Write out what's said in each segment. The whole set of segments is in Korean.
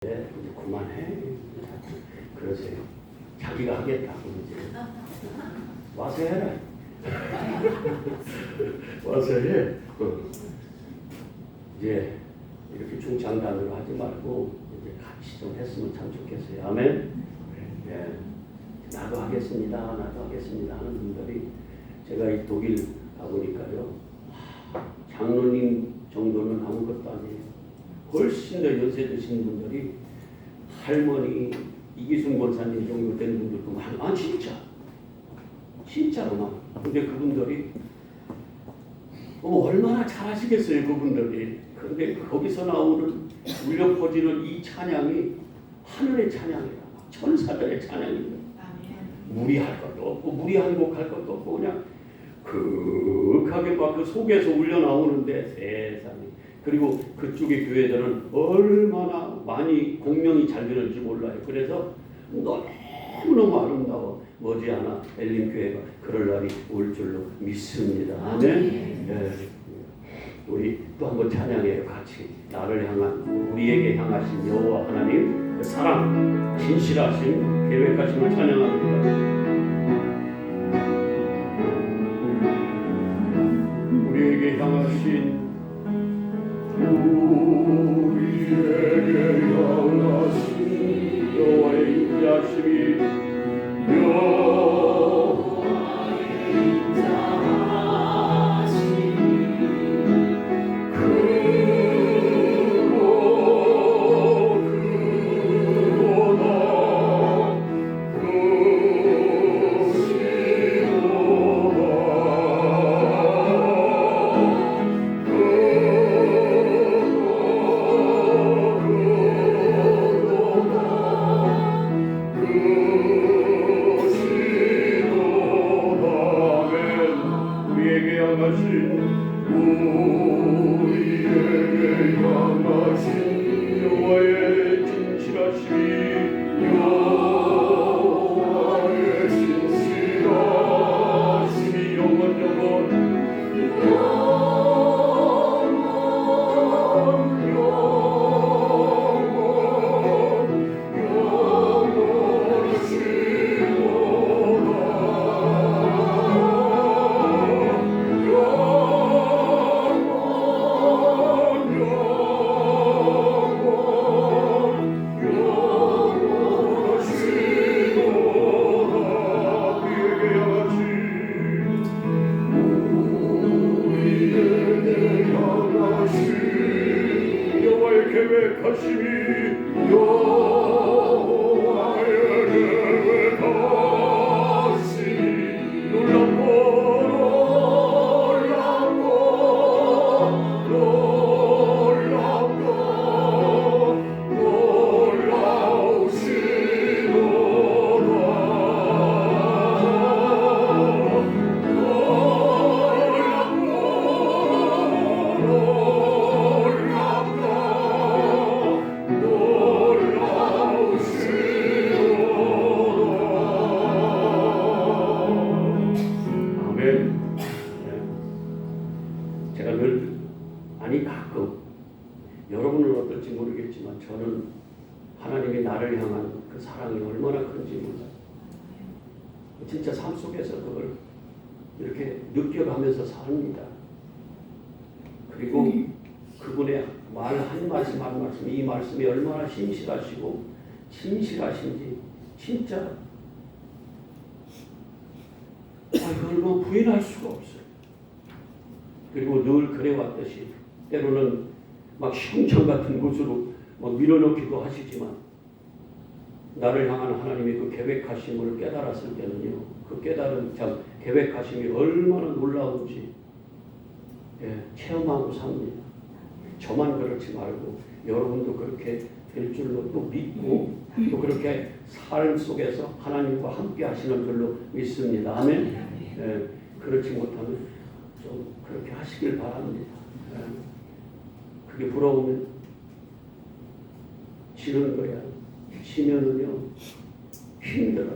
이제 그만해. 그러세요. 자기가 하겠다고 이제 와서 해라. 와서 해. 이제 이렇게 중장단으로 하지 말고 이제 같이 좀 했으면 참 좋겠어요. 아멘. 네. 나도 하겠습니다. 나도 하겠습니다 하는 분들이 제가 이 독일 가보니까요. 장로님 정도는 아무것도 아니에요. 훨씬 더 연세 드신 분들이 할머니 이기순 권사님 정도 된 분들도 많아. 진짜로 많아. 근데 그분들이 얼마나 잘하시겠어요 그분들이. 근데 거기서 나오는 울려 퍼지는 이 찬양이 하늘의 찬양이라 천사들의 찬양입니다. 무리할 것도 없고 무리한 곡할 것도 없고 그냥 극하게 막 그 속에서 울려 나오는데 세상에. 그리고 그쪽의 교회들은 얼마나 많이 공명이 잘 되는지 몰라요. 그래서 너무너무 아름다워. 머지않아 엘림 교회가 그럴 날이 올 줄로 믿습니다. 아멘. 네. 우리 또 한번 찬양해요. 같이 나를 향한 우리에게 향하신 여호와 하나님 그 사랑 진실하신 계획하심을 찬양합니다. 우리에게 향하신 여호와의 인자하심이 여호와의 인자하심이 제가 늘 가끔 여러분은 어떨지 모르겠지만 저는 하나님이 나를 향한 그 사랑이 얼마나 큰지 몰라요. 진짜 삶 속에서 그걸 이렇게 느껴가면서 삽니다. 그리고 그분의 말 한 말씀 한 말씀 이 말씀이 얼마나 신실하시고 진실하신지 진짜 이걸 뭐 부인할 수가 없어요. 그리고 늘 그래왔듯이 때로는 막 시궁창 같은 곳으로 막 밀어넣기도 하시지만 나를 향한 하나님의 그 계획하심을 깨달았을 때는요. 그 깨달은 참 계획하심이 얼마나 놀라운지 체험하고 삽니다. 저만 그렇지 말고 여러분도 그렇게 될 줄로 또 믿고 또 그렇게 삶 속에서 하나님과 함께 하시는 줄로 믿습니다. 아멘. 그렇지 못하면 좀 그렇게 하시길 바랍니다. 그게 부러우면 지는 거야. 지면은요 힘들어.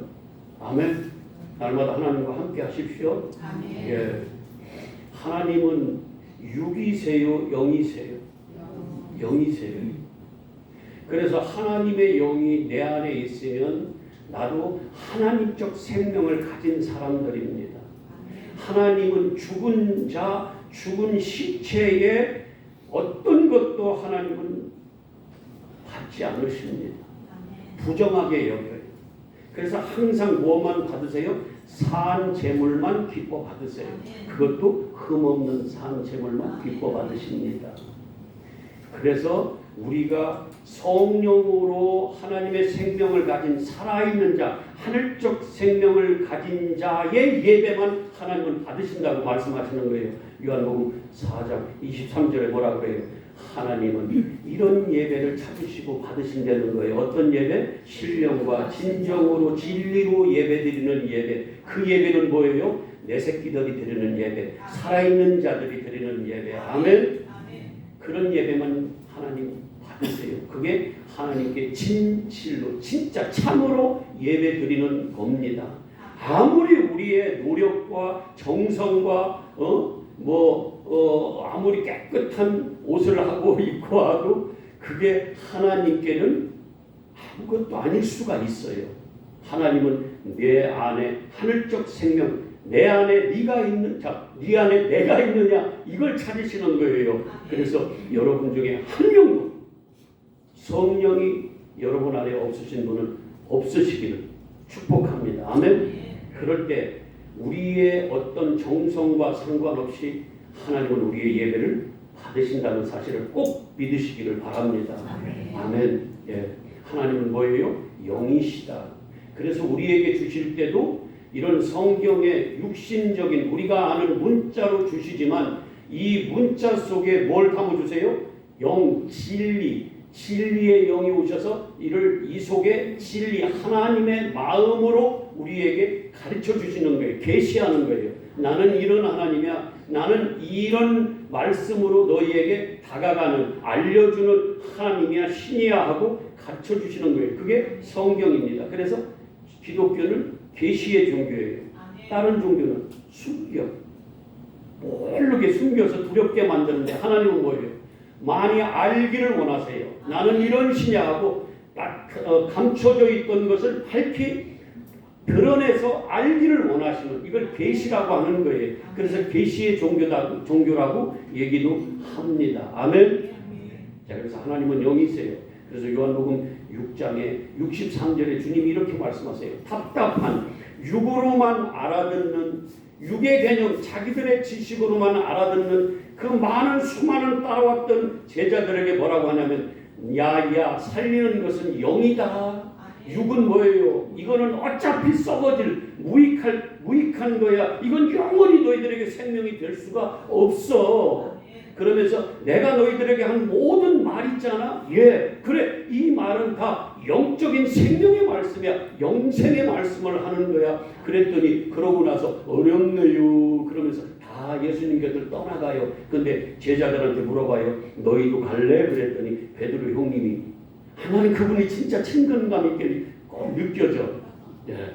아멘. 날마다 하나님과 함께 하십시오. 아멘. 하나님은 육이세요, 영이세요? 영이세요. 그래서 하나님의 영이 내 안에 있으면 나도 하나님적 생명을 가진 사람들입니다. 하나님은 죽은 자, 죽은 시체에 어떤 것도 하나님은 받지 않으십니다. 부정하게 여겨요. 그래서 항상 무엇만 받으세요? 산 제물만 기뻐 받으세요. 그것도 흠없는 산 제물만 기뻐 받으십니다. 그래서 우리가 성령으로 하나님의 생명을 가진 살아있는 자, 하늘적 생명을 가진 자의 예배만 하나님은 받으신다고 말씀하시는 거예요. 요한복음 4장 23절에 뭐라고 그래요? 하나님은 이런 예배를 찾으시고 받으신다는 거예요. 어떤 예배? 신령과 진정으로 진리로 예배드리는 예배. 그 예배는 뭐예요? 내 새끼들이 드리는 예배, 살아있는 자들이 드리는 예배. 아멘. 그런 예배만 하나님 받으세요. 그게 하나님께 진실로 진짜 참으로 예배드리는 겁니다. 아무리 우리의 노력과 정성과 아무리 깨끗한 옷을 하고 입고 와도 그게 하나님께는 아무것도 아닐 수가 있어요. 하나님은 내 안에 하늘적 생명, 내 안에 네가 있는 자, 네 안에 내가 있느냐, 이걸 찾으시는 거예요. 그래서 여러분 중에 한 명도 성령이 여러분 안에 없으신 분은 없으시기를 축복합니다. 아멘. 그럴 때 우리의 어떤 정성과 상관없이 하나님은 우리의 예배를 받으신다는 사실을 꼭 믿으시기를 바랍니다. 아멘. 예. 하나님은 뭐예요? 영이시다. 그래서 우리에게 주실 때도 이런 성경의 육신적인 우리가 아는 문자로 주시지만 이 문자 속에 뭘 담아주세요? 영, 진리, 진리의 영이 오셔서 이 속에 진리, 하나님의 마음으로 우리에게 가르쳐 주시는 거예요. 계시하는 거예요. 나는 이런 하나님이야. 나는 이런 말씀으로 너희에게 다가가는, 알려주는 하나님이야, 신이야 하고 가르쳐 주시는 거예요. 그게 성경입니다. 그래서 기독교는 계시의 종교예요. 다른 종교는 숨겨, 모르게 숨겨서 두렵게 만드는데 하나님은 뭐예요? 많이 알기를 원하세요. 나는 이런 신이야 하고 감춰져 있던 것을 밝히 드러내서 알기를 원하시는, 이걸 계시라고 하는 거예요. 그래서 계시의 종교라고 얘기도 합니다. 아멘. 자, 그래서 하나님은 영이세요. 그래서 요한복음 6장에 63절에 주님이 이렇게 말씀하세요. 답답한 육으로만 알아듣는, 육의 개념, 자기들의 지식으로만 알아듣는 그 많은 수많은 따라왔던 제자들에게 뭐라고 하냐면, 야야, 살리는 것은 영이다. 육은 뭐예요? 이거는 어차피 썩어질 무익한 거야. 이건 영원히 너희들에게 생명이 될 수가 없어. 그러면서 내가 너희들에게 한 모든 말 있잖아. 예, 그래, 이 말은 다 영적인 생명의 말씀이야. 영생의 말씀을 하는 거야. 그랬더니 그러고 나서 어렵네요. 그러면서 다 예수님 곁을 떠나가요. 근데 제자들한테 물어봐요. 너희도 갈래? 그랬더니 베드로 형님이, 하나님 그분이 진짜 친근감 있게 꼭 느껴져. 예.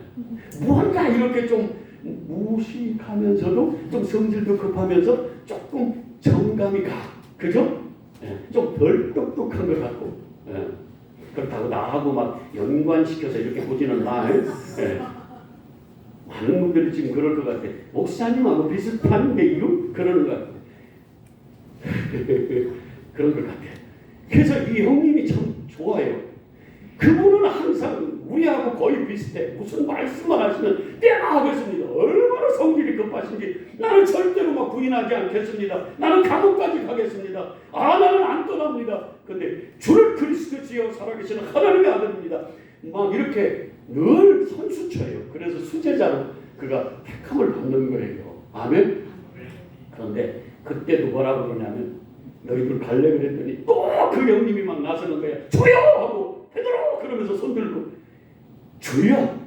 뭔가 이렇게 좀 무식하면서도 좀 성질도 급하면서 조금 정감이 가. 그죠? 예. 좀 덜 똑똑한 것 같고. 예. 그렇다고 나하고 막 연관시켜서 이렇게 보지는 마. 예. 많은 분들이 지금 그럴 것 같아. 목사님하고 비슷한 얘기로 그러는 것 같아. 그런 것 같아. 그래서 이 형님이 참 좋아요. 그분은 항상 우리하고 거의 비슷해. 무슨 말씀만 하시면 떼나 하겠습니다. 얼마나 성질이 급하신지. 나는 절대로 막 부인하지 않겠습니다. 나는 감옥까지 가겠습니다. 나는 안 떠납니다. 근데 주를 그리스도시여 살아계시는 하나님의 아들입니다. 막 이렇게 늘 선수쳐요. 그래서 수제자로 그가 택함을 받는 거예요. 아멘. 그런데 그때도 뭐라고 그러냐면, 너희들 갈래? 그랬더니 또 그 형님이 막 나서는 거야. 주여! 하고 베드로! 그러면서 손들고, 주여!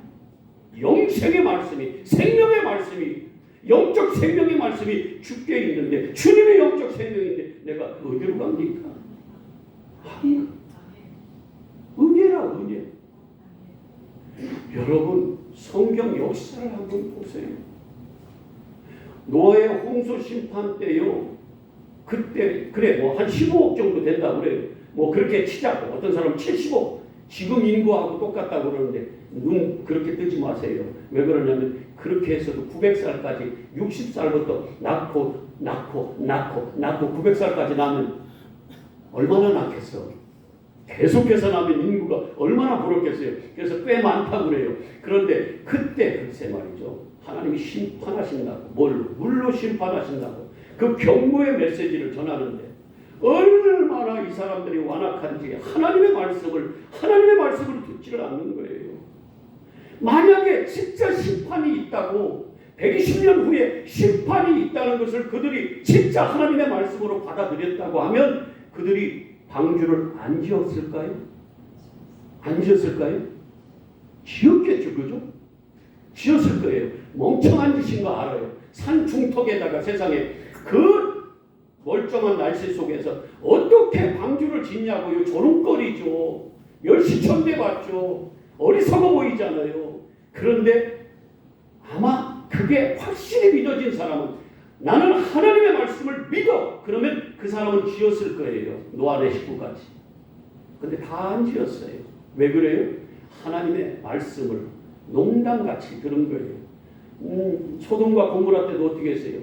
영생의 말씀이, 생명의 말씀이, 영적 생명의 말씀이 주께 있는데, 주님의 영적 생명인데 내가 어디로 갑니까? 은혜라, 은혜. 여러분, 성경 역사를 한번 보세요. 노아의 홍수 심판 때요. 그때 그래 뭐 한 15억 정도 된다 그래요. 뭐 그렇게 치자고. 어떤 사람은 75 지금 인구하고 똑같다고 그러는데 눈 그렇게 뜨지 마세요. 왜 그러냐면 그렇게 해서도 900살까지 60살부터 낳고 900살까지 낳으면 얼마나 낳겠어. 계속해서 나면 인구가 얼마나 부럽겠어요. 그래서 꽤 많다고 그래요. 그런데 그때 글쎄 말이죠. 하나님이 심판하신다고. 물로 심판하신다고. 그 경고의 메시지를 전하는데 얼마나 이 사람들이 완악한지 하나님의 말씀을 듣지를 않는 거예요. 만약에 진짜 심판이 있다고 120년 후에 심판이 있다는 것을 그들이 진짜 하나님의 말씀으로 받아들였다고 하면 그들이 방주를 안 지었을까요? 안 지었을까요? 지었겠죠. 그죠? 지었을 거예요. 멍청한 짓인 거 알아요. 산 중턱에다가 세상에 그 멀쩡한 날씨 속에서 어떻게 방주를 짓냐고요. 조롱거리죠. 멸시천대 받죠. 어리석어 보이잖아요. 그런데 아마 그게 확실히 믿어진 사람은 나는 하나님의 말씀을 믿어. 그러면 그 사람은 지었을 거예요. 노아의 식구까지. 근데 다 안 지었어요. 왜 그래요? 하나님의 말씀을 농담같이 들은 거예요. 소돔과 고모라 때도 어떻게 했어요?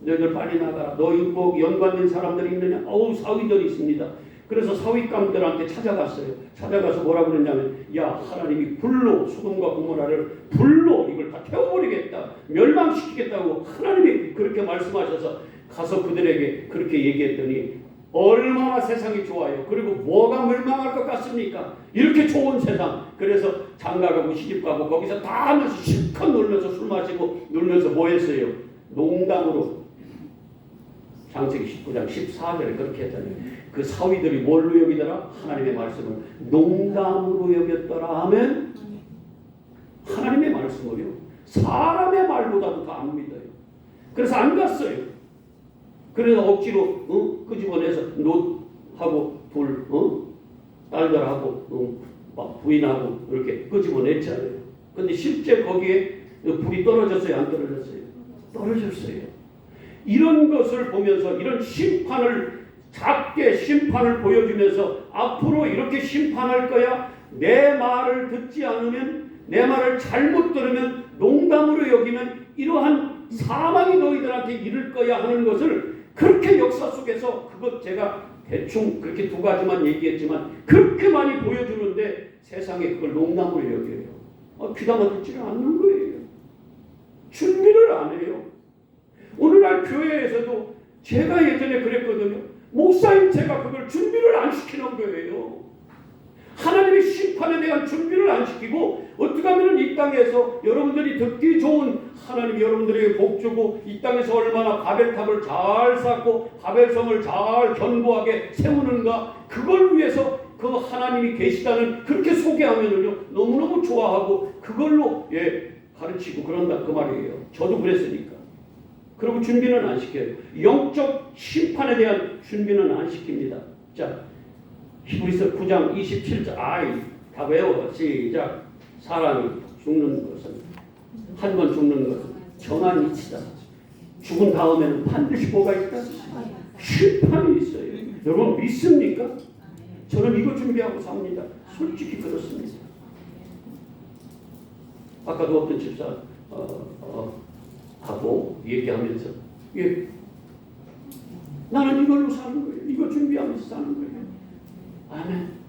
너희들 빨리 나가라. 너희 뭐 연관된 사람들이 있느냐? 사위들이 있습니다. 그래서 사위감들한테 찾아갔어요. 찾아가서 뭐라고 그랬냐면 야 하나님이 불로 소돔과 고모라를 불로 이걸 다 태워버리겠다. 멸망시키겠다고 하나님이 그렇게 말씀하셔서 가서 그들에게 그렇게 얘기했더니 얼마나 세상이 좋아요. 그리고 뭐가 멸망할 것 같습니까? 이렇게 좋은 세상. 그래서 장가가고 시집가고 거기서 다 하면서 실컷 놀면서 술 마시고 놀면서 뭐 했어요? 농담으로 창세기 19장 14절에 그렇게 했잖아요. 그 사위들이 뭘로 여기더라? 하나님의 말씀을 농담으로 여겼더라 하면 하나님의 말씀을요. 사람의 말보다도 더 안 믿어요. 그래서 안 갔어요. 그래서 억지로 끄집어내서 롯하고 둘 딸들하고 부인하고 이렇게 끄집어냈잖아요. 근데 실제 거기에 불이 떨어졌어요? 안 떨어졌어요? 떨어졌어요. 이런 것을 보면서 이런 심판을 작게 심판을 보여주면서 앞으로 이렇게 심판할 거야. 내 말을 듣지 않으면 내 말을 잘못 들으면 농담으로 여기면 이러한 사망이 너희들한테 이를 거야 하는 것을 그렇게 역사 속에서 그것 제가 대충 그렇게 두 가지만 얘기했지만 그렇게 많이 보여주는데 세상에 그걸 농담으로 여겨요. 귀담아 듣지를 않는 거예요. 준비를 안 해요. 오늘날 교회에서도 제가 예전에 그랬거든요. 목사님 제가 그걸 준비를 안 시키는 거예요. 하나님의 심판에 대한 준비를 안 시키고 어떻게 하면 이 땅에서 여러분들이 듣기 좋은 하나님이 여러분들에게 복 주고 이 땅에서 얼마나 바벨탑을 잘 쌓고 바벨성을 잘 견고하게 세우는가 그걸 위해서 그 하나님이 계시다는 그렇게 소개하면은요 너무너무 좋아하고 그걸로 가르치고 그런다 그 말이에요. 저도 그랬으니까. 그리고 준비는 안 시켜요. 영적 심판에 대한 준비는 안 시킵니다. 자, 히브리서 9장 27절 다 외워. 시작. 사람이 죽는 것은 한 번 죽는 것은 정한 이치다. 죽은 다음에는 반드시 뭐가 있다? 심판이 있어요. 여러분 믿습니까? 저는 이거 준비하고 삽니다. 솔직히 그렇습니다. 아까도 어떤 집사 하고 얘기하면서 나는 이걸로 사는 거예요. 이거 준비하면서 사는 거예요. 아멘.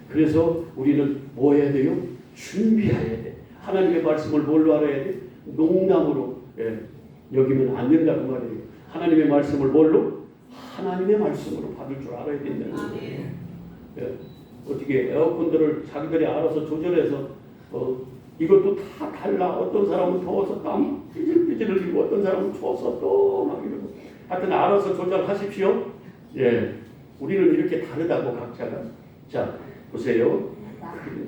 그래서 우리는 뭐 해야 돼요? 준비해야 돼. 하나님의 말씀을 뭘로 알아야 돼? 농담으로 여기면 안 된다 그 말이에요. 하나님의 말씀을 뭘로? 하나님의 말씀으로 받을 줄 알아야 된다는 거예요. 어떻게 에어컨들을 자기들이 알아서 조절해서 이것도 다 달라. 어떤 사람은 더워서 땀 삐질삐질 흘리고 어떤 사람은 추워서 또 막 이러고 하여튼 알아서 조절하십시오. 우리는 이렇게 다르다고 각자가. 자 보세요.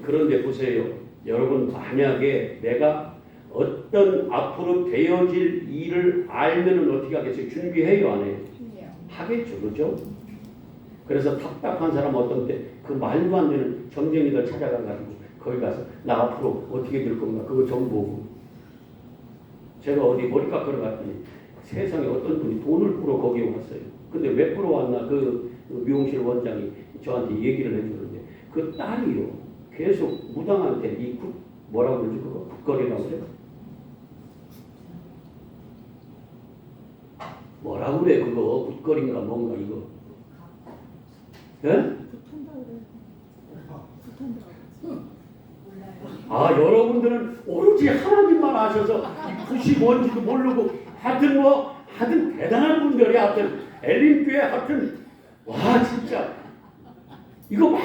그런데 보세요. 여러분 만약에 내가 어떤 앞으로 되어질 일을 알면은 어떻게 하겠어요? 준비해요 안 해요? 하겠죠. 그렇죠? 그래서 답답한 사람 어떤 때 그 말도 안 되는 점쟁이들 찾아가가지고 거기 가서 나 앞으로 어떻게 될 건가 그거 정보고 제가 어디 머리 깎으러 갔더니 세상에 어떤 분이 돈을 뿌려 거기에 왔어요. 근데 왜 끌어왔나? 그 미용실 원장이 저한테 얘기를 해주는데 그 딸이요 계속 무당한테 이 뭐라고 그러지 그거 굿거리라고 그래? 뭐라고 그래 그거 굿거리인가 뭔가 이거? 예? 아 여러분들은 오로지 하나님만 아셔서 굿이 뭔지도 모르고 하여튼 대단한 분들이 하여튼 엘린교회 하여튼 와 진짜 이거 막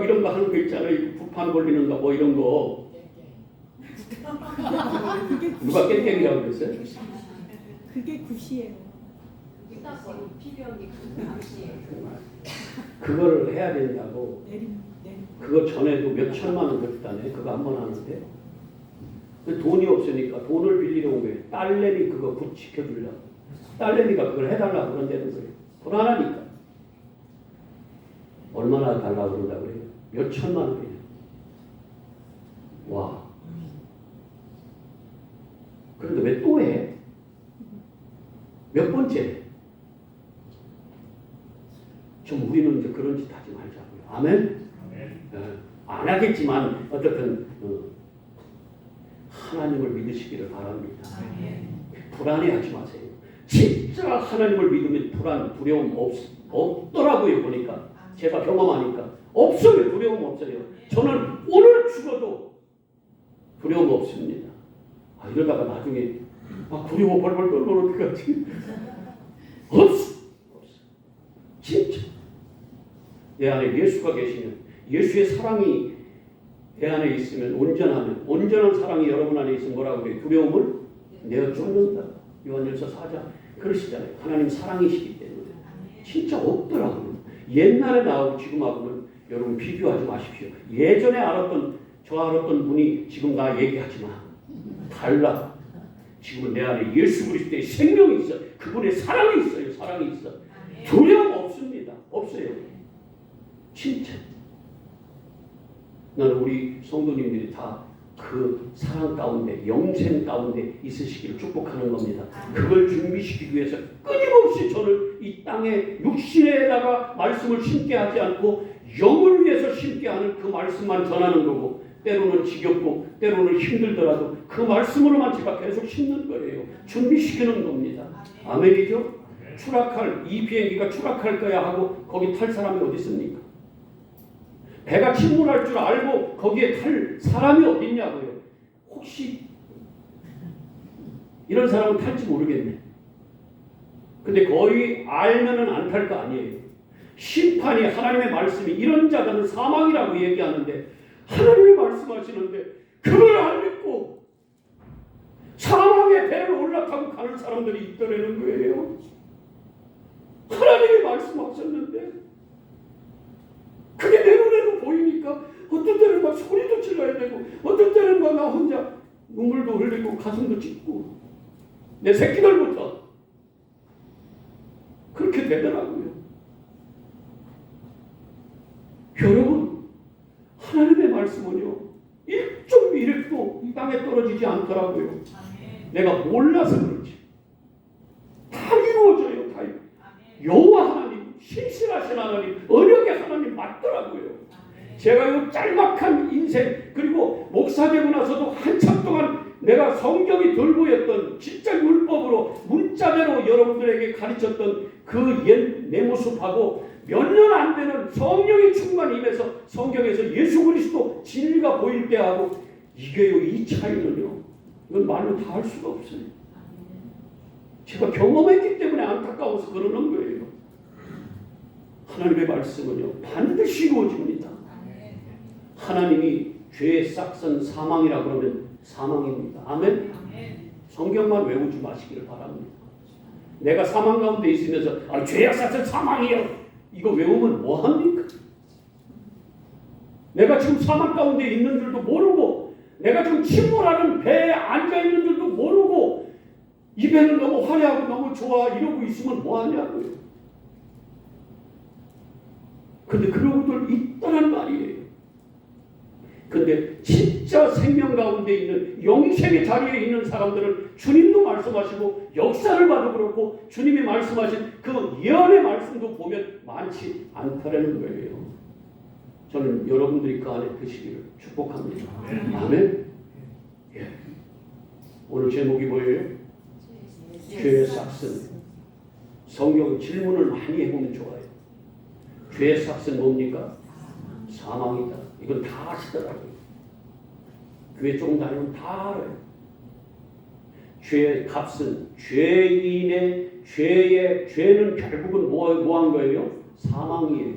이런 거 하는 거 있잖아요. 부판 걸리는 거 뭐 이런 거 누가 깽깽이라고 그랬어요? 그게 굿이에요. 그거를 해야 된다고. 그거 전에도 몇 천만 원 줬다네. 그거 한 번 하는데 돈이 없으니까 돈을 빌리러 온 거예요. 딸내미 그거 굿 지켜주려고. 딸내미가 그걸 해달라고 그런다는 거예요. 불안하니까. 얼마나 달라고 그런다고 그래요? 몇 천만 원이에요. 와. 그런데 왜 또 해? 몇 번째? 좀 우리는 이제 그런 짓 하지 말자고요. 아멘? 안 하겠지만 어쨌든 하나님을 믿으시기를 바랍니다. 불안해하지 마세요. 진짜 하나님을 믿으면 불안, 두려움 없더라고요. 보니까 제가 경험하니까 없어요. 두려움 없어요. 저는 오늘 죽어도 두려움 없습니다. 이러다가 나중에 두려워 벌벌 떨면 어떡하지? 없어. 진짜 내 안에 예수가 계시면 예수의 사랑이 내 안에 있으면 온전한 사랑이 여러분 안에 있으면 뭐라고 그래요? 두려움을 내어 쫓는다. 요한일서 4장 그러시잖아요. 하나님 사랑이시기 때문에 진짜 없더라고요. 옛날에 나하고 지금하고는 여러분 비교하지 마십시오. 예전에 저 알았던 분이 지금 나 얘기하지 마. 달라. 지금은 내 안에 예수 그리스도의 생명이 있어. 그분의 사랑이 있어요. 사랑이 있어. 두려움 없습니다. 없어요. 진짜. 나는 우리 성도님들이 다 그 사랑 가운데 영생 가운데 있으시기를 축복하는 겁니다. 그걸 준비시키기 위해서 끊임없이 저를 이 땅에 육신에다가 말씀을 심게 하지 않고 영을 위해서 심게 하는 그 말씀만 전하는 거고 때로는 지겹고 때로는 힘들더라도 그 말씀으로만 제가 계속 심는 거예요. 준비시키는 겁니다. 아멘이죠? 이 비행기가 추락할 거야 하고 거기 탈 사람이 어디 있습니까? 배가 침몰할 줄 알고 거기에 탈 사람이 어디 있냐고요. 혹시 이런 사람은 탈지 모르겠네. 근데 거의 알면은 안 탈 거 아니에요. 심판이 하나님의 말씀이 이런 자들은 사망이라고 얘기하는데 하나님이 말씀하시는데 그걸 안 믿고 사망의 배를 올라타고 가는 사람들이 있더라는 거예요. 하나님이 말씀하셨는데 그게 내 눈에도 보이니까 어떤 때는 막 소리도 질러야 되고 어떤 때는 막 나 혼자 눈물도 흘리고 가슴도 찢고 내 새끼들부터 그렇게 되더라고요. 여러분 하나님의 말씀은요 1.1획도 이 땅에 떨어지지 않더라고요. 내가 몰라서 그렇지. 다 이루어져요. 다 여호와 하나님 신실하신 하나님 언약의 하나님 맞더라고요. 제가 이 짤막한 인생 그리고 목사 되고 나서도 한참 동안 내가 성경이 덜 보였던 진짜 율법으로 문자대로 여러분들에게 가르쳤던 그 옛 내 모습하고 몇 년 안 되는 성령의 충만이 임해서 성경에서 예수 그리스도 진리가 보일 때하고 이게요 이 차이는요 이건 말로 다 할 수가 없어요. 제가 경험했기 때문에 안타까워서 그러는 거예요. 하나님의 말씀은요 반드시 이루어집니다. 하나님이 죄의 싹선 사망이라 그러면 사망입니다. 아멘. 성경만 외우지 마시기를 바랍니다. 내가 사망 가운데 있으면서 죄의 싹선 사망이요 이거 외우면 뭐합니까? 내가 지금 사망 가운데 있는 줄도 모르고 내가 지금 침몰하는 배에 앉아있는 줄도 모르고 이 배는 너무 화려하고 너무 좋아 이러고 있으면 뭐하냐고요. 근데 그러고들 있다란 말이에요. 근데 진짜 생명 가운데 있는 영생의 자리에 있는 사람들은 주님도 말씀하시고 역사를 봐도 그렇고 주님이 말씀하신 그 예언의 말씀도 보면 많지 않다라는 거예요. 저는 여러분들이 그 안에 드시기를 축복합니다. 아멘. 예. 오늘 제목이 뭐예요? 죄의 삭슨. 성경 질문을 많이 해보면 좋아요. 죄의 삭슨 뭡니까? 사망이다. 이건 다 아시더라고요. 교회 조금 다니면 다 알아요. 죄의 값은 죄는 결국은 뭐한 거예요? 사망이에요.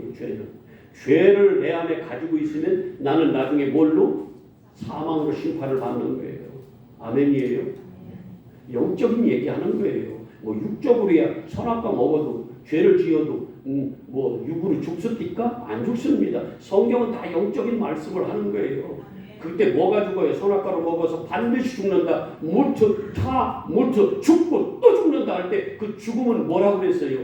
죄를 내 안에 가지고 있으면 나는 나중에 뭘로? 사망으로 심판을 받는 거예요. 아멘이에요. 영적인 얘기하는 거예요. 뭐 육적으로야 선악과 먹어도 죄를 지어도 뭐 육으로 죽습니까? 안 죽습니다. 성경은 다 영적인 말씀을 하는 거예요. 그때 뭐가 죽어요? 선악과를 먹어서 반드시 죽는다. 죽고 또 죽는다 할 때 그 죽음은 뭐라고 그랬어요?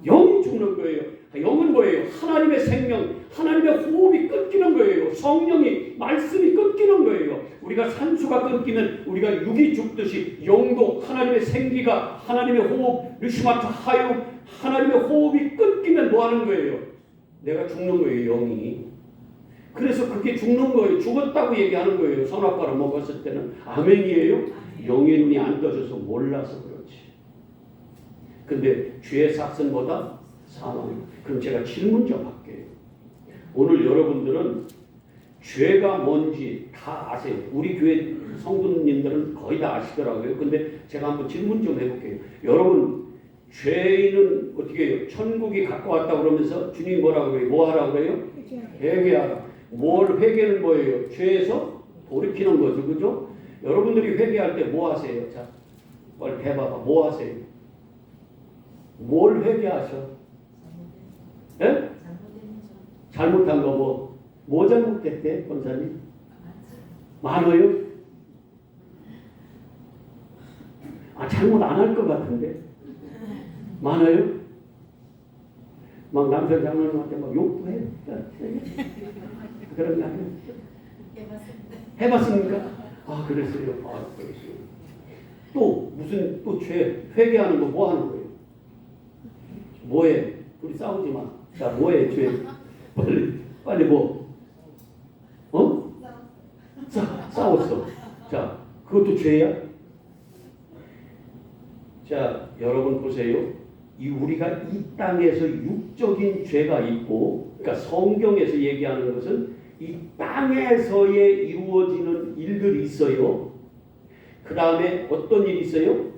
영이 죽는 거예요. 영은 뭐예요? 하나님의 생명, 하나님의 호흡이 끊기는 거예요. 성령이 말씀이 끊기는 거예요. 우리가 산소가 끊기면 우리가 육이 죽듯이 영도 하나님의 생기가 하나님의 호흡, 르시마트 하유 하나님의 호흡이 끊기면 뭐 하는 거예요? 내가 죽는 거예요. 영이. 그래서 그게 죽는 거예요. 죽었다고 얘기하는 거예요. 선악과를 먹었을 때는. 아멘이에요. 영의 눈이 안 떠져서 몰라서 그렇지. 근데 죄의 삭슨보다 사망. 그럼 제가 질문 좀 할게요. 오늘 여러분들은 죄가 뭔지 다 아세요. 우리 교회 성도님들은 거의 다 아시더라고요. 근데 제가 한번 질문 좀 해볼게요. 여러분, 죄인은 어떻게 해요? 천국이 가까웠다 그러면서 주님 뭐라고 그래요? 뭐 하라고 그래요? 회개하라. 뭘 회개는 뭐예요? 죄에서 돌이키는 거죠. 그죠? 여러분들이 회개할 때 뭐 하세요? 자, 빨리 해봐봐. 뭐 하세요? 뭘 회개하셔? 예? 잘못한 거 뭐 잘못됐대, 권사님? 많아요? 잘못 안 할 것 같은데. 많아요? 막 남편 장모님한테 막 욕도 해. 그런 거 아니에요? 해봤습니까? 그랬어요. 그랬어요. 또 무슨 또 죄 회개하는 거 뭐 하는 거예요? 뭐해? 우리 싸우지 마. 자, 뭐해? 죄. 빨리 뭐? 싸웠어. 자, 그것도 죄야? 자, 여러분 보세요. 우리가 이 땅에서 육적인 죄가 있고, 그러니까 성경에서 얘기하는 것은 이 땅에서의 이루어지는 일들이 있어요. 그 다음에 어떤 일이 있어요?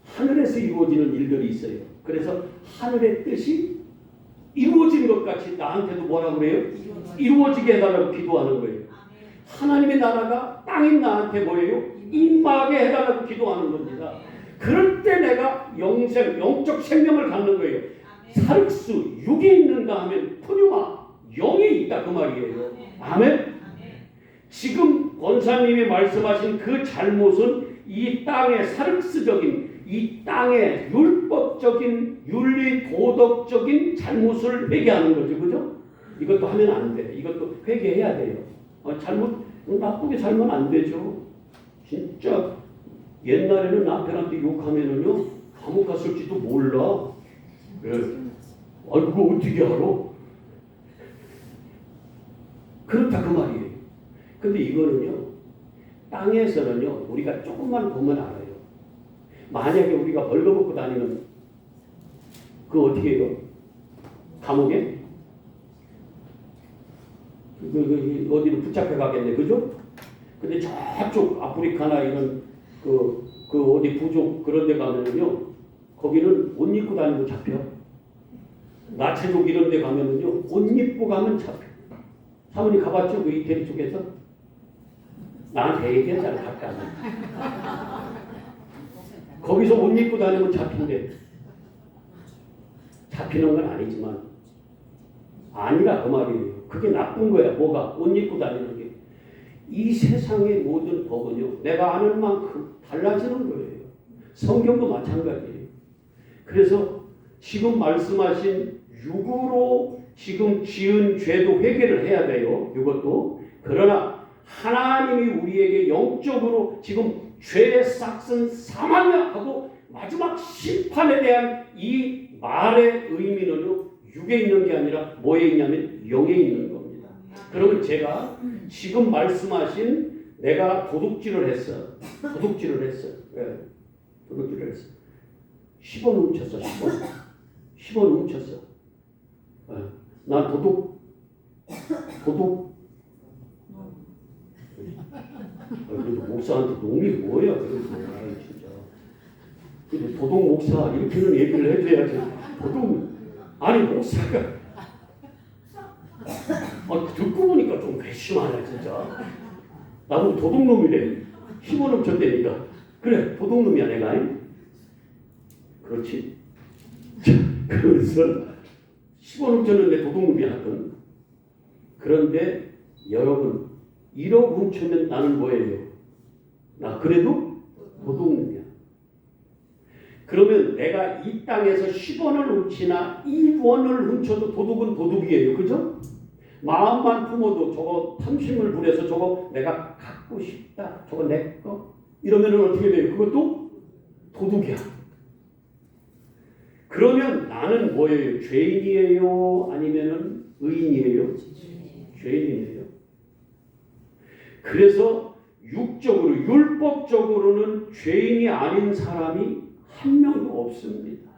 하늘에서 이루어지는 일들이 있어요. 그래서 하늘의 뜻이 이루어진 것 같이 나한테도 뭐라고 그래요? 이루어지게 해달라고 기도하는 거예요. 하나님의 나라가 땅인 나한테 뭐예요? 임하게 해달라고 기도하는 겁니다. 그럴 때 내가 영적 생명을 갖는 거예요. 사륵스, 육이 있는가 하면 푸뉴마, 영이 있다 그 말이에요. 아멘? 지금 권사님이 말씀하신 그 잘못은 이 땅의 사륵스적인, 이 땅의 율법적인, 윤리, 도덕적인 잘못을 회개하는 거죠. 그죠? 이것도 하면 안 돼. 이것도 회개해야 돼요. 나쁘게 살면 안 되죠. 진짜 옛날에는 남편한테 욕하면은요, 감옥 갔을지도 몰라. 그거 어떻게 알아? 그렇다 그 말이에요. 근데 이거는요, 땅에서는요, 우리가 조금만 보면 알아요. 만약에 우리가 벌거벗고 다니면 그거 어떻게 해요? 감옥에? 어디로 붙잡혀 가겠네, 그죠? 근데 저쪽 아프리카나 이런 그 어디 부족 그런 데 가면은요, 거기는 옷 입고 다니면 잡혀. 나체족 이런 데 가면은요, 옷 입고 가면 잡혀. 사모님 가봤죠? 그 이태리 쪽에서? 나한테 얘기하잖아, 가까이. 거기서 옷 입고 다니면 잡힌대. 잡히는 건 아니지만, 아니라 그 말이에요. 그게 나쁜 거야. 뭐가? 옷 입고 다니는 게. 이 세상의 모든 법은요, 내가 아는 만큼 달라지는 거예요. 성경도 마찬가지예요. 그래서 지금 말씀하신 육으로 지금 지은 죄도 회개를 해야 돼요. 이것도. 그러나 하나님이 우리에게 영적으로 지금 죄의 싹슨 사망이야 하고 마지막 심판에 대한 이 말의 의미는요, 육에 있는 게 아니라 뭐에 있냐면 영에 있는 겁니다. 그러면 제가 지금 말씀하신 내가 도둑질을 했어. 왜? 도둑질을 했어. 10원 훔쳤어. 10원 훔쳤어. 난 도둑. 그래도 목사한테 놈이 뭐야? 그래도 진짜. 근데 도둑 목사 이렇게는 얘기를 해줘야지. 도둑 아니 목사가 듣고 보니까 좀 괘씸하네 진짜. 나보고 도둑놈이래. 10원 훔쳤다니까. 그래 도둑놈이야 내가. 그렇지. 그래서 10원 훔쳤는데 도둑놈이야 하여튼. 그런데 여러분 1억 훔치면 나는 뭐예요? 나 그래도 도둑놈이야. 그러면 내가 이 땅에서 10원을 훔치나 1원을 훔쳐도 도둑은 도둑이에요. 그죠? 마음만 품어도 저거 탐심을 부려서 저거 내가 갖고 싶다. 저거 내 거. 이러면 어떻게 돼요? 그것도 도둑이야. 그러면 나는 뭐예요? 죄인이에요? 아니면은 의인이에요? 죄인이에요. 그래서 육적으로 율법적으로는 죄인이 아닌 사람이 한 명도 없습니다.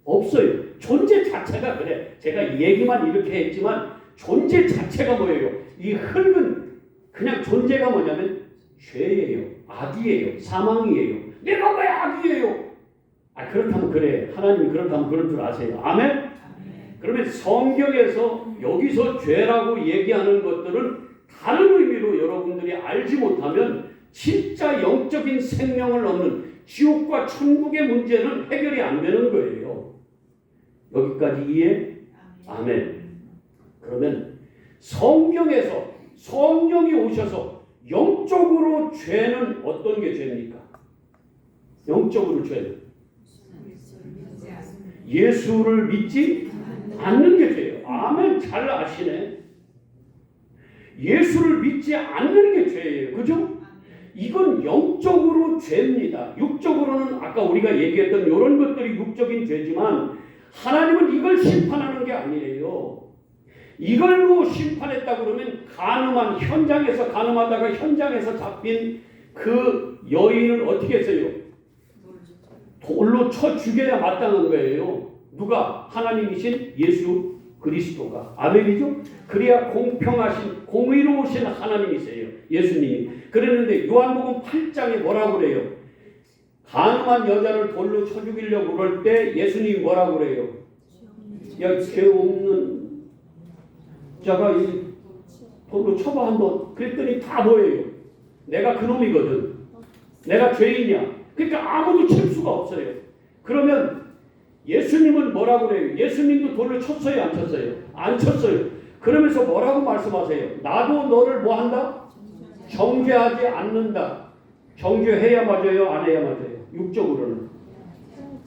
없어요. 존재 자체가 그래. 제가 이 얘기만 이렇게 했지만 존재 자체가 뭐예요? 이 흙은 그냥 존재가 뭐냐면 죄예요. 악이에요. 사망이에요. 내가 왜 악이에요? 그렇다면 그래. 하나님이 그렇다면 그런 줄 아세요. 아멘? 그러면 성경에서 여기서 죄라고 얘기하는 것들은 다른 의미로 여러분들이 알지 못하면 진짜 영적인 생명을 얻는 지옥과 천국의 문제는 해결이 안 되는 거예요. 여기까지 이해? 아멘. 그러면 성경에서 성령이 오셔서 영적으로 죄는 어떤 게 죄입니까? 영적으로 죄는 예수를 믿지 않는 게 죄예요. 아멘. 잘 아시네. 예수를 믿지 않는 게 죄예요. 그죠? 이건 영적으로 죄입니다. 육적으로는 아까 우리가 얘기했던 이런 것들이 육적인 죄지만 하나님은 이걸 심판하는 게 아니에요. 이걸로 심판했다 그러면 가늠한 현장에서 가늠하다가 현장에서 잡힌 그 여인을 어떻게 했어요? 돌로 쳐 죽여야 마땅한 거예요. 누가? 하나님이신 예수 그리스도가. 아멘이죠? 그래야 공평하신 공의로우신 하나님이세요. 예수님이. 그랬는데 요한복음 8장에 뭐라고 그래요? 가늠한 여자를 돌로 쳐 죽이려고 그럴 때 예수님이 뭐라고 그래요? 야, 죄 없는 자가 이 돌로 쳐봐 한번. 그랬더니 다 뭐예요? 내가 그놈이거든. 내가 죄인이야. 그러니까 아무도 칠 수가 없어요. 그러면 예수님은 뭐라고 그래요? 예수님도 돌을 쳤어요? 안 쳤어요? 안 쳤어요. 그러면서 뭐라고 말씀하세요? 나도 너를 뭐 한다? 정죄하지 않는다. 정죄해야 맞아요? 안 해야 맞아요? 육적으로는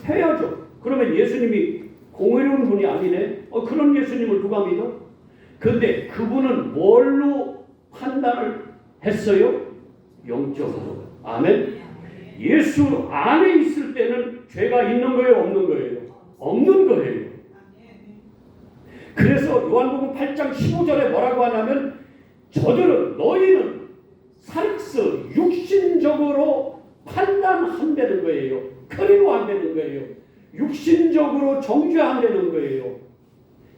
해야죠. 그러면 예수님이 공의로운 분이 아니네? 그런 예수님을 누가 믿어? 근데 그분은 뭘로 판단을 했어요? 영적으로. 아멘? 예수 안에 있을 때는 죄가 있는 거예요? 없는 거예요? 없는 거예요. 그래서 요한복음 8장 15절에 뭐라고 하냐면 저들은 너희는 사릭스 육신적으로 판단한다는 거예요. 크리노한다는 거예요. 육신적으로 정죄한다는 거예요.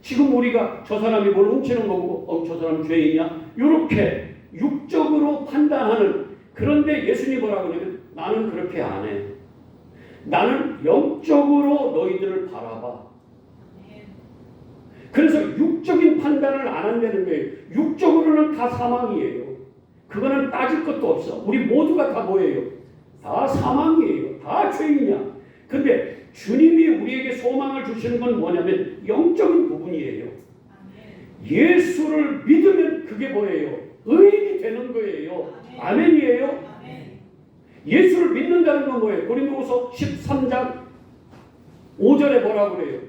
지금 우리가 저 사람이 뭘 훔치는 거고 저 사람 죄인이야? 이렇게 육적으로 판단하는. 그런데 예수님이 뭐라고 하냐면 나는 그렇게 안 해. 나는 영적으로 너희들을 바라봐. 그래서 육적인 판단을 안 한다는 거예요. 육적으로는 다 사망이에요. 그거는 따질 것도 없어. 우리 모두가 다 뭐예요? 다 사망이에요. 다 죄인이야. 근데 주님이 우리에게 소망을 주시는 건 뭐냐면 영적인 부분이에요. 예수를 믿으면 그게 뭐예요? 의인이 되는 거예요. 아멘이에요. 예수를 믿는다는 건 뭐예요? 고린도후서 13장 5절에 뭐라고 그래요?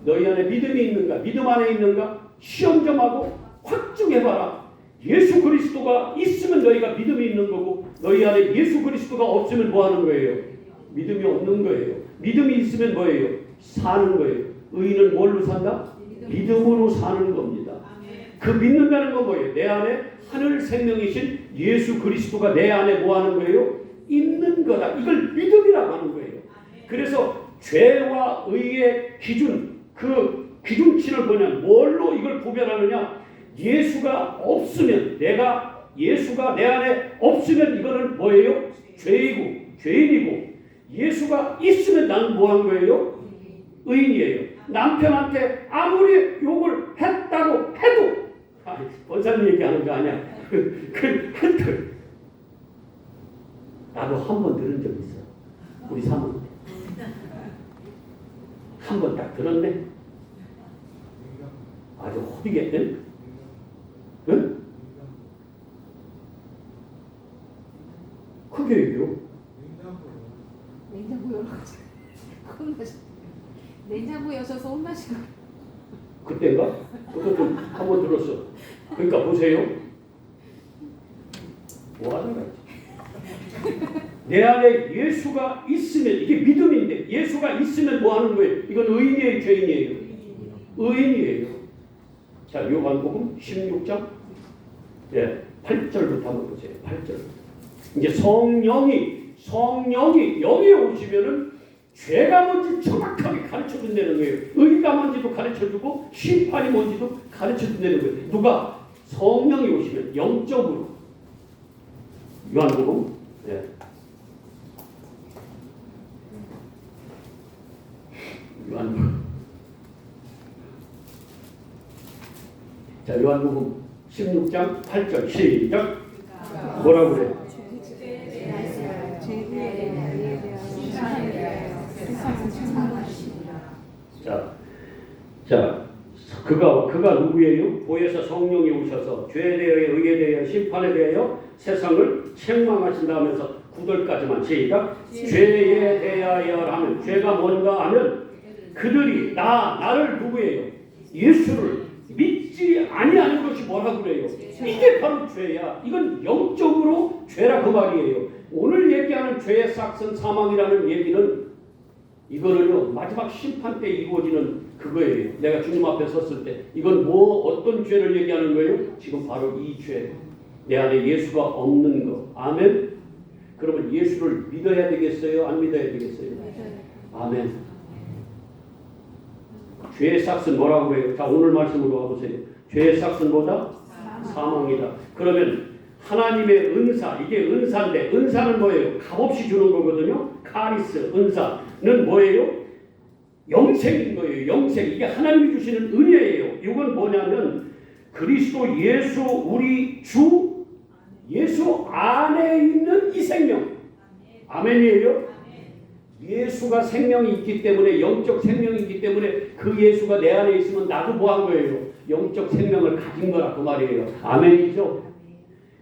너희 안에 믿음이 있는가? 믿음 안에 있는가? 시험 좀 하고 확증해봐라. 예수 그리스도가 있으면 너희가 믿음이 있는 거고 너희 안에 예수 그리스도가 없으면 뭐 하는 거예요? 믿음이 없는 거예요. 믿음이 있으면 뭐예요? 사는 거예요. 의인은 뭘로 산다? 믿음으로 사는 겁니다. 그 믿는다는 건 뭐예요? 내 안에 하늘 생명이신 예수 그리스도가 내 안에 뭐 하는 거예요? 있는 거다. 이걸 믿음이라고 하는 거예요. 그래서 죄와 의의 기준, 그 기준치를 보면 뭘로 이걸 구별하느냐? 예수가 없으면, 예수가 내 안에 없으면 이거는 뭐예요? 죄이고 죄인이고, 예수가 있으면 나는 뭐 한 거예요? 의인이에요. 남편한테 아무리 욕을 했다고 해도, 권사님 얘기하는 거 아니야. 나도 한 번 들은 적 있어. 우리 사모님. 한 번 딱 들었네. 아주 호비겠네. 응? 크게 얘기요. 냉장고 열어서 혼나셨. 냉장고 여셔서 혼나신 거. 그때인가? 그것도 한 번 들었어. 그러니까 보세요. 뭐 하는 거지? 내 안에 예수가 있으면, 이게 믿음인데 예수가 있으면 뭐 하는 거예요? 이건 의인이에요, 죄인이에요? 의인이에요. 자, 요한복음 16장 8절부터 한번 보세요. 8절. 이제 성령이 여기에 오시면은 죄가 뭔지 정확하게 가르쳐 준다는 거예요. 의가 뭔지도 가르쳐 주고 심판이 뭔지도 가르쳐 준다는 거예요. 누가? 성령이 오시면 영적으로. 요한복음 자, 요한복음 16장 8절 시작. 뭐라고 그래? 자, 그가 누구예요? 보혜사 성령이 오셔서 죄에 대하여 의에 대하여 심판에 대하여 세상을 책망하신다 하면서 9절까지만 시작. 죄에 대하여 하면, 죄가 뭔가 하면 그들이 나를 누구예요? 예수를 믿지 아니하는 것이 뭐라고 그래요? 이게 바로 죄야. 이건 영적으로 죄라 그 말이에요. 오늘 얘기하는 죄의 싹슨 사망이라는 얘기는 이거는요 마지막 심판 때 이루어지는 그거예요. 내가 주님 앞에 섰을 때 이건 어떤 죄를 얘기하는 거예요? 지금 바로 이 죄. 내 안에 예수가 없는 거. 아멘. 그러면 예수를 믿어야 되겠어요? 안 믿어야 되겠어요? 아멘. 죄의 싹은 뭐라고 해요? 자, 오늘 말씀으로 와보세요. 죄의 싹은 뭐다? 사망이다. 그러면 하나님의 은사, 이게 은사인데, 은사는 뭐예요? 값없이 주는 거거든요. 카리스, 은사는 뭐예요? 영생인 거예요. 영생. 이게 하나님이 주시는 은혜예요. 이건 뭐냐면 그리스도 예수 우리 주 예수 안에 있는 이 생명. 아멘이에요. 예수가 생명이 있기 때문에, 영적 생명이 있기 때문에 그 예수가 내 안에 있으면 나도 뭐 한 거예요? 영적 생명을 가진 거라 그 말이에요. 아멘이죠.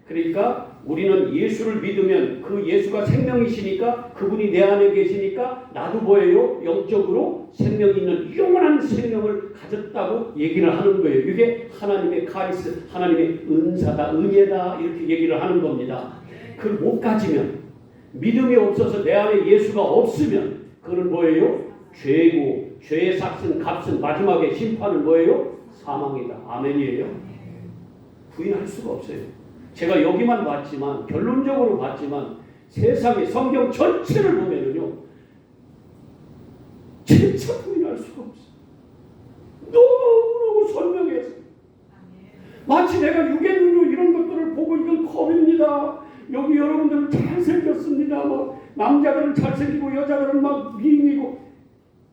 그러니까 우리는 예수를 믿으면 그 예수가 생명이시니까, 그분이 내 안에 계시니까 나도 뭐예요? 영적으로 생명이 있는 영원한 생명을 가졌다고 얘기를 하는 거예요. 이게 하나님의 카리스, 하나님의 은사다, 은혜다, 이렇게 얘기를 하는 겁니다. 그걸 못 가지면, 믿음이 없어서 내 안에 예수가 없으면 그건 뭐예요? 죄고, 죄의 삭슨, 값은, 마지막에 심판은 뭐예요? 사망이다. 아멘이에요. 부인할 수가 없어요. 제가 여기만 봤지만, 결론적으로 봤지만 세상의 성경 전체를 보면은요 진짜 부인할 수가 없어요. 너무너무 선명해서 마치 내가 육의 눈으로 이런 것들을 보고 이건 겁입니다. 여기 여러분들은 잘생겼습니다. 뭐 남자들은 잘생기고 여자들은 막 미인이고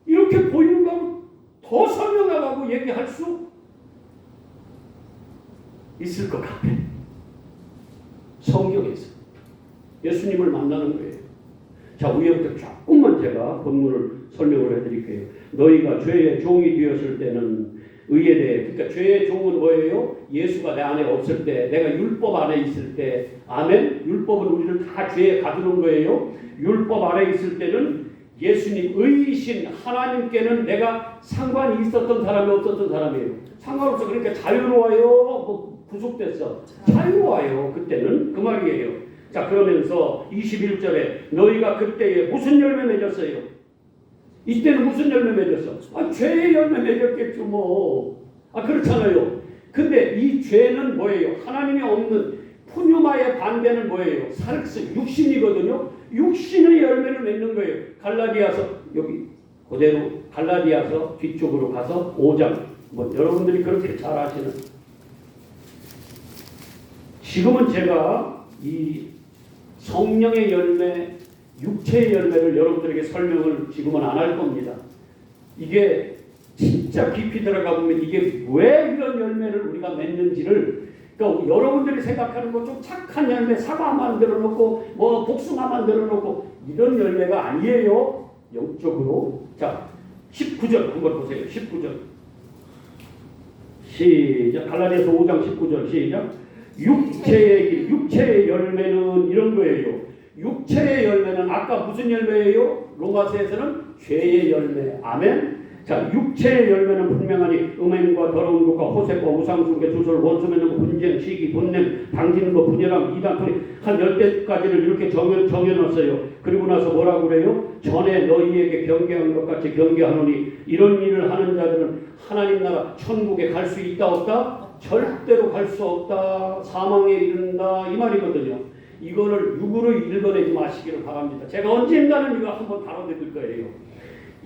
이렇게 보이는 거하고 더 선명하다고 얘기할 수 있을 것 같아. 성경에서 예수님을 만나는 거예요. 자, 위에부터 조금만 제가 본문을 설명을 해드릴게요. 너희가 죄의 종이 되었을 때는 의에 대해, 그러니까 죄의 종은 뭐예요? 예수가 내 안에 없을 때, 내가 율법 안에 있을 때, 아멘. 율법은 우리를 다 죄에 가두는 거예요. 율법 안에 있을 때는 예수님 의이신 하나님께는 내가 상관이 있었던 사람이 없었던 사람이에요. 상관없어. 그러니까 자유로워요. 뭐 구속됐어. 자유와요. 그때는 그 말이에요. 자, 그러면서 21절에 너희가 그때에 무슨 열매 맺었어요? 이때는 무슨 열매 맺었어? 죄의 열매 맺었겠죠 뭐. 그렇잖아요. 근데 이 죄는 뭐예요? 하나님이 없는 푸뉴마의 반대는 뭐예요? 사르스, 육신이거든요. 육신의 열매를 맺는 거예요. 갈라디아서 여기 그대로 갈라디아서 뒤쪽으로 가서 5장. 뭐 여러분들이 그렇게 잘 아시는. 지금은 제가 이 성령의 열매, 육체의 열매를 여러분들에게 설명을 지금은 안 할 겁니다. 이게 진짜 깊이 들어가 보면 이게 왜 이런 열매를 우리가 맺는지를, 그러니까 여러분들이 생각하는 거 좀 착한 열매, 사과 만들어 놓고 뭐 복숭아 만들어 놓고 이런 열매가 아니에요. 영적으로. 자, 19절 한번 보세요. 19절 시작. 갈라디아서 5장 19절 시작. 육체의 열매는 이런 거예요. 육체의 열매는 아까 무슨 열매예요? 로마서에서는 죄의 열매. 아멘. 자, 육체의 열매는 분명하니 음행과 더러운 것과 호색과 우상숭배, 주술, 원수 맺는 것, 분쟁, 시기, 분냄, 당기는 것, 분열함, 이단, 토리 한 10대까지를 이렇게 정해놨어요. 그리고 나서 뭐라고 그래요? 전에 너희에게 경계한 것 같이 경계하노니 이런 일을 하는 자들은 하나님 나라 천국에 갈 수 있다 없다? 절대로 갈 수 없다. 사망에 이른다. 이 말이거든요. 이거를 육으로 읽어내지 마시기를 바랍니다. 제가 언젠가는 이거 한번 다뤄드릴 거예요.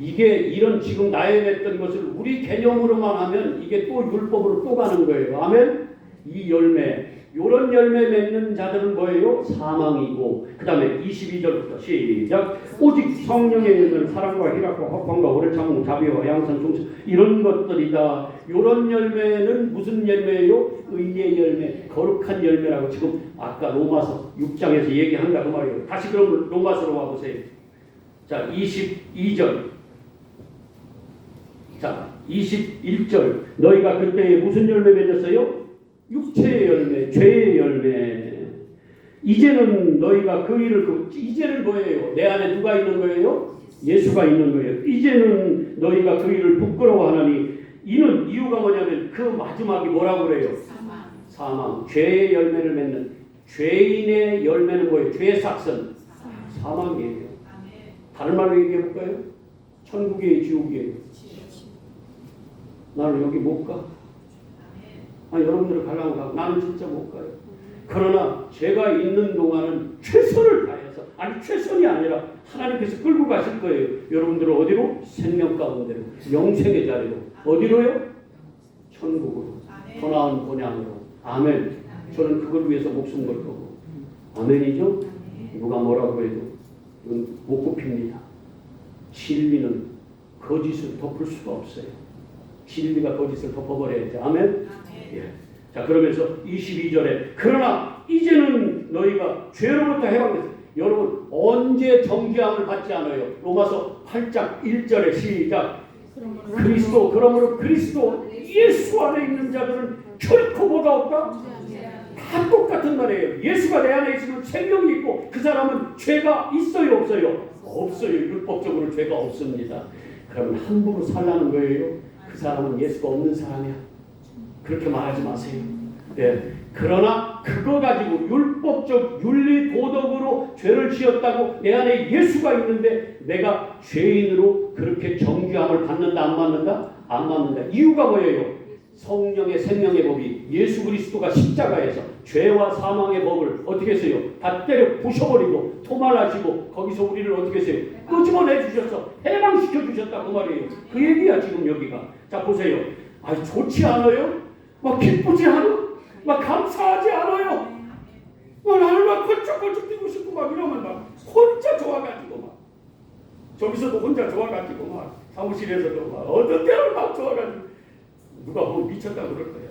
이게 이런 지금 나열했던 것을 우리 개념으로만 하면 이게 또 율법으로 또 가는 거예요. 아멘. 이 열매, 요런 열매 맺는 자들은 뭐예요? 사망이고, 그 다음에 22절부터 시작. 오직 성령의 열매는 사랑과 희락과 화평과 오래 참음, 자비와 양선,忠심 이런 것들이다. 요런 열매는 무슨 열매예요? 의의 열매, 거룩한 열매라고 지금 아까 로마서 6장에서 얘기한다 그 말이에요. 다시 그럼 로마서로 와보세요. 자, 22절. 자, 21절. 너희가 그때에 무슨 열매 맺었어요? 육체의 열매, 죄의 열매. 이제는 너희가 그 일을, 이제는 뭐예요? 내 안에 누가 있는 거예요? 예수가 있는 거예요. 이제는 너희가 그 일을 부끄러워하나니 이는 이유가 뭐냐면 그 마지막이 뭐라고 그래요? 사망. 죄의 열매를 맺는 죄인의 열매는 뭐예요? 죄의 삭선. 사망이에요. 다른 말로 얘기해 볼까요? 천국이에요, 지옥이에요. 나는 여기 못 가. 여러분들 가려고 가고 나는 진짜 못 가요. 그러나 제가 있는 동안은 최선을 다해서, 아니 최선이 아니라 하나님께서 끌고 가실 거예요. 여러분들은 어디로? 생명 가운데로, 영생의 자리로. 어디로요? 천국으로. 더 나은 본향으로. 아멘. 저는 그걸 위해서 목숨 걸 거고. 아멘이죠? 누가 뭐라고 해도 이건 못 굽힙니다. 진리는 거짓을 덮을 수가 없어요. 진리가 거짓을 덮어버려야지. 아멘? 예. 자, 그러면서 22절에 그러나 이제는 너희가 죄로부터 해방됐어요. 여러분 언제 정죄함을 받지 않아요? 로마서 8장 1절에 시작. 그리스도, 그러므로 그리스도 예수 안에 있는 자들은 결코 뭐가 없다? 다 똑같은 말이에요. 예수가 내 안에 있으면 생명이 있고 그 사람은 죄가 있어요 없어요? 없어요. 율법적으로 죄가 없습니다. 그러면 함부로 살라는 거예요. 그 사람은 예수가 없는 사람이야. 그렇게 말하지 마세요. 네. 그러나 그거 가지고 율법적 윤리 도덕으로 죄를 지었다고 내 안에 예수가 있는데 내가 죄인으로 그렇게 정죄함을 받는다 안 받는다? 안 받는다. 이유가 뭐예요? 성령의 생명의 법이 예수 그리스도가 십자가에서 죄와 사망의 법을 어떻게 했어요? 다 때려 부셔버리고 토말하시고 거기서 우리를 어떻게 했어요? 끄집어내 주셔서 해방시켜 주셨다 그 말이에요. 그 얘기야 지금 여기가. 자 보세요. 좋지 않아요? 막 기쁘지 않아? 막 감사하지 않아요? 나는 막 펄쩍펄쩍 뛰고 싶고 막 이러면 막 혼자 좋아가지고 막 저기서도 혼자 좋아가지고 막 사무실에서도 막 어떤 때는 막 좋아가지고 누가 뭐 미쳤다고 그럴 거야.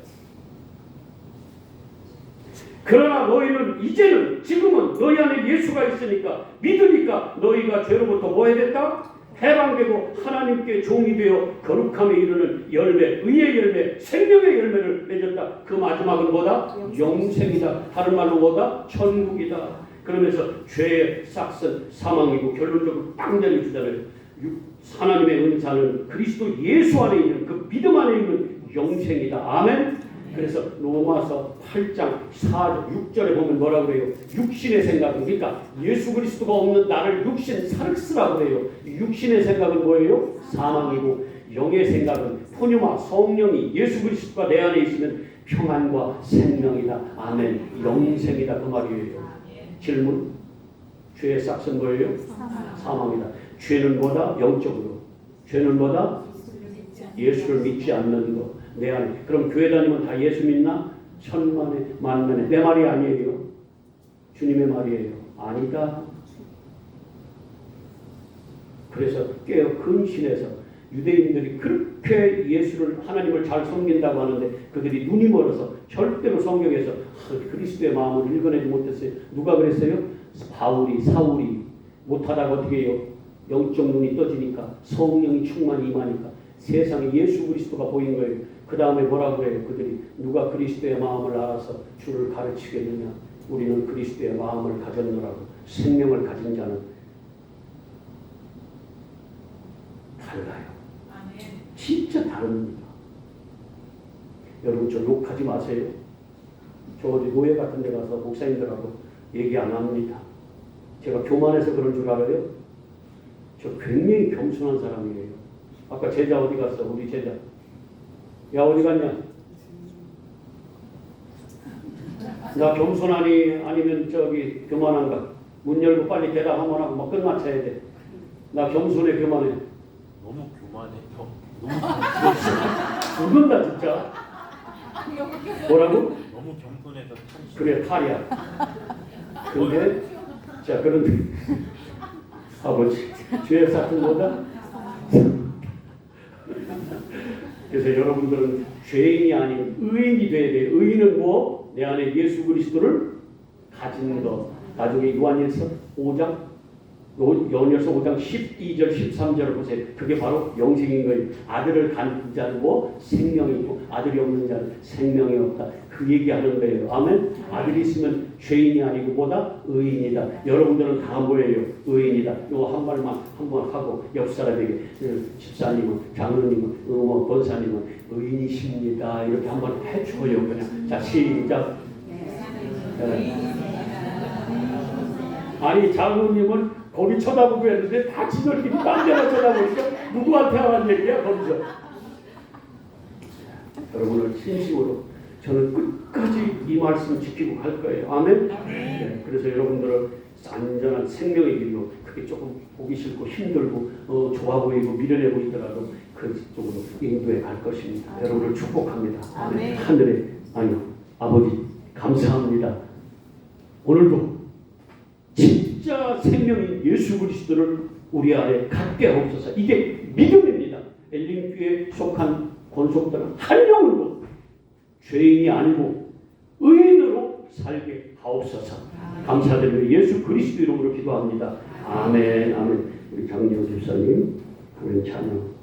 그러나 너희는 이제는 지금은 너희 안에 예수가 있으니까 믿으니까 너희가 죄로부터 뭐 해야 됐다? 해방되고 하나님께 종이 되어 거룩함에 이르는 열매, 의의 열매, 생명의 열매를 맺었다. 그 마지막은 뭐다? 영생이다. 다른 말로 뭐다? 천국이다. 그러면서 죄의 싹슨 사망이고 결론적으로 딱 내려주잖아요. 하나님의 은사는 그리스도 예수 안에 있는 그 믿음 안에 있는 영생이다. 아멘. 그래서 로마서 8장 4절 6절에 보면 뭐라고 그래요? 육신의 생각은, 그러니까 예수 그리스도가 없는 나를 육신 사르스라고 그래요. 육신의 생각은 뭐예요? 사망이고 영의 생각은 포뇨마 성령이 예수 그리스도가 내 안에 있으면 평안과 생명이다. 아멘. 영생이다. 그 말이에요. 질문. 죄의 싹은 뭐예요? 사망이다. 죄는 뭐다? 영적으로. 죄는 뭐다? 예수를 믿지 않는 것. 내 안에. 그럼 교회 다니면 다 예수 믿나? 천만에 만만에. 내 말이 아니에요. 주님의 말이에요. 아니다. 그래서 깨어 근신해서 유대인들이 그렇게 예수를 하나님을 잘 섬긴다고 하는데 그들이 눈이 멀어서 절대로 성경에서 그리스도의 마음을 읽어내지 못했어요. 누가 그랬어요? 사울이 못하다가 어떻게 해요? 영적 눈이 떠지니까 성령이 충만히 임하니까 세상에 예수 그리스도가 보인 거예요. 그 다음에 뭐라고 그래요? 그들이 누가 그리스도의 마음을 알아서 주를 가르치겠느냐? 우리는 그리스도의 마음을 가졌노라고. 생명을 가진 자는 달라요. 진짜 다릅니다. 여러분 저 욕하지 마세요. 저 어디 노예 같은 데 가서 목사님들하고 얘기 안 합니다. 제가 교만해서 그런 줄 알아요? 저 굉장히 겸손한 사람이에요. 아까 제자 어디 갔어? 우리 제자. 야 어디 갔냐? 나 겸손하니 아니면 저기 교만한가? 문 열고 빨리 대답 한번 하고 막 끝마쳐야 돼. 나 겸손해 교만해? 너무 교만해. 누군 다 진짜. 뭐라고? 너무 겸손해서 참 그래 탈이야. 근데 자 그런데 아버지 죄의 삭은 뭐다? 그래서 여러분들은 죄인이 아닌 의인이 돼야 돼. 의인은 뭐? 내 안에 예수 그리스도를 가진 것. 나중에 요한일서 5장 12절 13절을 보세요. 그게 바로 영생인 거예요. 아들을 가진 자는 뭐? 생명이고 아들이 없는 자는 생명이 없다. 그 얘기하는 거예요. 아멘. 아들이 있으면 죄인이 아니고 뭐다? 의인이다. 여러분들은 다 뭐예요? 의인이다. 이거 한 말만 한번 하고 옆 사람에게 집사님은 장로님은 권사님은 의인이십니다. 이렇게 한번 해줘요. 그냥 자 시작. 아니 장로님은 거기 쳐다보고 했는데 다 지들끼리 딴 데만 쳐다보니까 누구한테 하는 얘기야 거기서. 여러분을 진심으로 저는 끝까지 이 말씀 지키고 갈 거예요. 아멘. 네, 그래서 여러분들은 안전한 생명의 길로 그게 조금 보기 싫고 힘들고 좋아 보이고 미련해 보이더라도 그쪽으로 인도해 갈 것입니다. 여러분을 축복합니다. 아멘. 하늘에 아버지 감사합니다. 오늘도 진짜 생명인 예수 그리스도를 우리 안에 갖게 하옵소서. 이게 믿음입니다. 엘림교에 속한 권속들은 한 영혼도 죄인이 아니고 의인으로 살게 하옵소서. 감사드리며 예수 그리스도 이름으로 기도합니다. 아멘. 아멘. 우리 장지호 집사님, 그런 찬양.